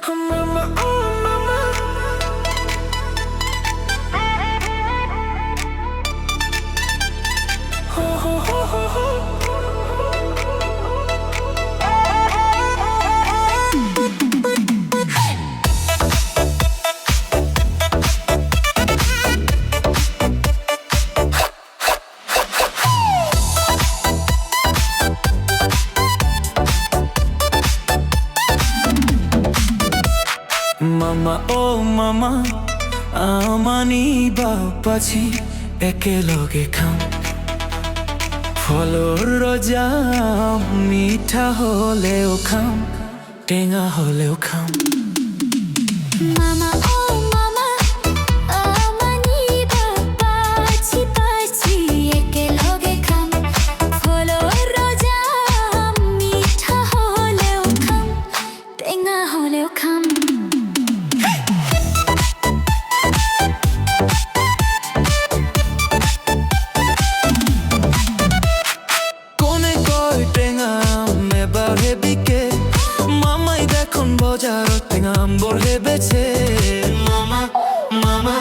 Mama, oh mama. Ho, ho, ho, ho, ho. Mama, oh mama, amani bapachi ekeloge kham ফলর রোজা মিঠা হলেও খাম টেঙা হলেও খাম Mama, oh mama, amani bapachi pachi ekeloge kham folor roja mitha holeo kham tenga holeo kham কোনে কয় টেঙা মেবারে বিকে মামাই দেখুন বাজার টেঙা বলে বেছে মামা মামা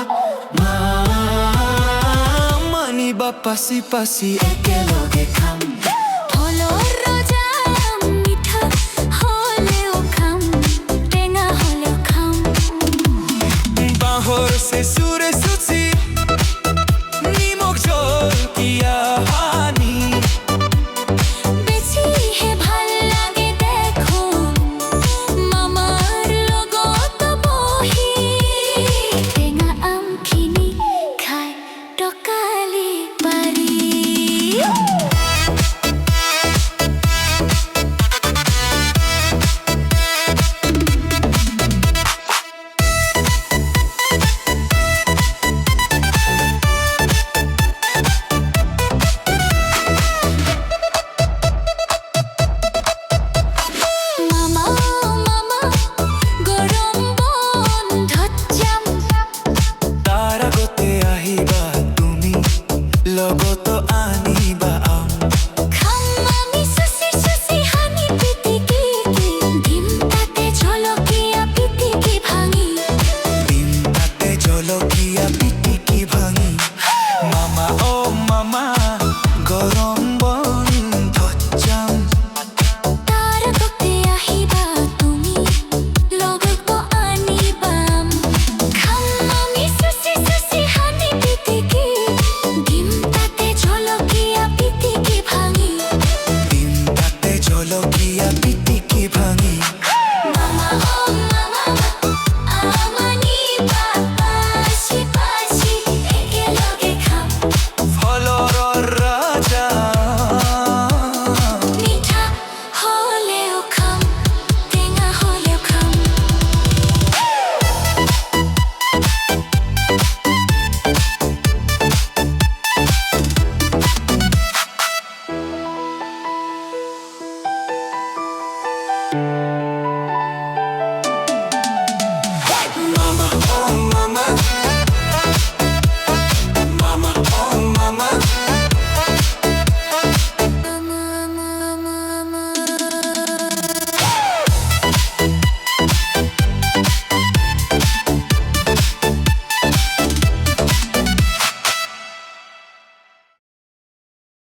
মানি বাপাসি পাসি একেলগে খাম folor roja mitha holeo kham tenga holeo kham বাহর সে সুরে সুচি নিমক জল কিয়া হানি বেশি হে ভাল লাগে দেখুন মামার লগত বহি টেঙা আমখিনি খাই টকালি পাৰি মামা মামা গৰম বন্ধত যাম তার আগতে আহিবা তুমি লগত আনিবা আম খাম আমি চুচি চুচি হানি পিটিকি দিম তাতে জলকীয়া পিটিকি ভাঙি ডিম তাতে জলকীয়া পিটিকি ভাঙি মামা ও মামা গরম বন্ধত যাম তাৰ আগতে আহিবা তুমি লগত আনিবাম খাম আমি চুচি চুচি হানি পিটিকি দিম তাতে জলকীয়া পিটিকি ভাঙি ডিম তাতে জলকীয়া পিটিকি ভাঙি মামা ও মামা আমনি বাপাচি পাচি একেলগে খাম ফলৰৰ ৰাজা মিঠা হলেও খাম টেঙা হলেও খাম